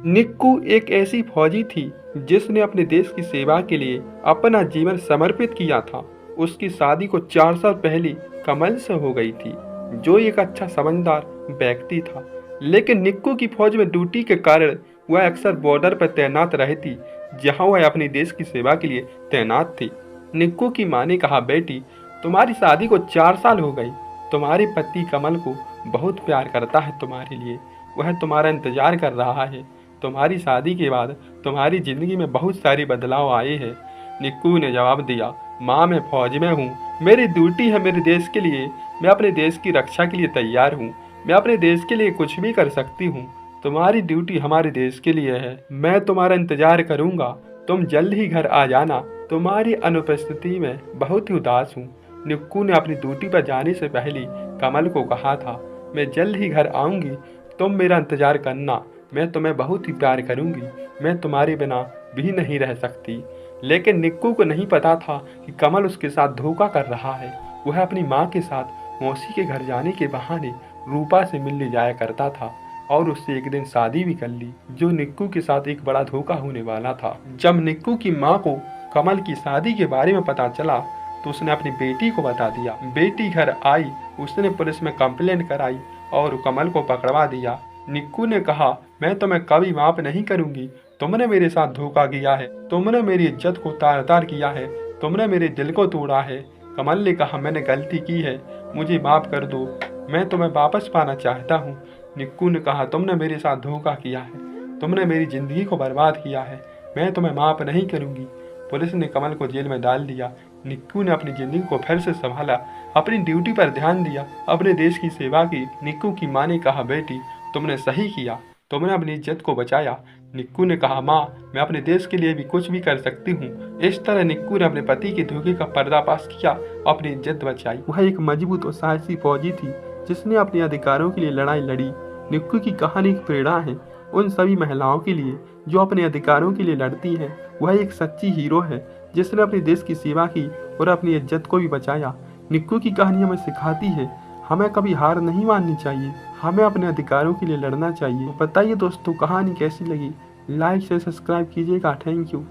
निक्कू एक ऐसी फौजी थी जिसने अपने देश की सेवा के लिए अपना जीवन समर्पित किया था। उसकी शादी को 4 साल पहले कमल से हो गई थी, जो एक अच्छा समझदार व्यक्ति था। लेकिन निक्कू की फौज में ड्यूटी के कारण वह अक्सर बॉर्डर पर तैनात रहती, जहां वह अपने देश की सेवा के लिए तैनात थी। निक्कू की मां ने कहा, बेटी, तुम्हारी शादी को 4 साल हो गई। तुम्हारे पति कमल को बहुत प्यार करता है तुम्हारे लिए। वह तुम्हारा इंतजार कर रहा है। तुम्हारी शादी के बाद तुम्हारी जिंदगी में बहुत सारे बदलाव आए हैं। निक्कू ने जवाब दिया, माँ, मैं फौज में हूँ। मेरी ड्यूटी है मेरे देश के लिए। मैं अपने देश की रक्षा के लिए तैयार हूँ। मैं अपने देश के लिए कुछ भी कर सकती हूँ। तुम्हारी ड्यूटी हमारे देश के लिए है। मैं तुम्हारा इंतजार करूँगा। तुम जल्द ही घर आ जाना। तुम्हारी अनुपस्थिति में बहुत ही उदास हूँ। निक्कू ने अपनी ड्यूटी पर जाने से पहले कमल को कहा था, मैं जल्द ही घर आऊँगी। तुम मेरा इंतजार करना। मैं तुम्हें बहुत ही प्यार करूंगी। मैं तुम्हारे बिना भी नहीं रह सकती। लेकिन निक्कू को नहीं पता था कि कमल उसके साथ धोखा कर रहा है। वह अपनी माँ के साथ मौसी के घर जाने के बहाने रूपा से मिलने जाया करता था और उससे एक दिन शादी भी कर ली, जो निक्कू के साथ एक बड़ा धोखा होने वाला था। जब निक्कू की माँ को कमल की शादी के बारे में पता चला तो उसने अपनी बेटी को बता दिया। बेटी घर आई, उसने पुलिस में कंप्लेंट कराई और कमल को पकड़वा दिया। निक्कू ने कहा, मैं तुम्हें कभी माफ नहीं करूंगी। तुमने मेरे साथ धोखा किया है। तुमने मेरी इज्जत को तार तार किया है। तुमने मेरे दिल को तोड़ा है। कमल ने कहा, मैंने गलती की है, मुझे माफ कर दो। मैं तुम्हें वापस पाना चाहता हूँ। निक्कू ने कहा, तुमने मेरे साथ धोखा किया है। तुमने मेरी जिंदगी को बर्बाद किया है। मैं तुम्हें माफ नहीं करूंगी। पुलिस ने कमल को जेल में डाल दिया। निक्कू ने अपनी जिंदगी को फिर से संभाला, अपनी ड्यूटी पर ध्यान दिया, अपने देश की सेवा की। निक्कू की माँ ने कहा, बेटी, तुमने सही किया। तुमने अपनी इज्जत को बचाया। निक्कू ने कहा, माँ, मैं अपने देश के लिए भी कुछ भी कर सकती हूँ। इस तरह निक्कू ने अपने पति के धोखे का पर्दाफाश किया, अपनी इज्जत बचाई। वह एक मजबूत और साहसी फौजी थी जिसने अपने अधिकारों के लिए लड़ाई लड़ी। निक्कू की कहानी एक प्रेरणा है उन सभी महिलाओं के लिए जो अपने अधिकारों के लिए लड़ती हैं। वह एक सच्ची हीरो है जिसने अपने देश की सेवा की और अपनी इज्जत को भी बचाया। निक्कू की कहानी हमें सिखाती है हमें कभी हार नहीं माननी चाहिए। हमें अपने अधिकारों के लिए लड़ना चाहिए। तो बताइए दोस्तों, कहानी कैसी लगी? लाइक से सब्सक्राइब कीजिएगा। Thank you.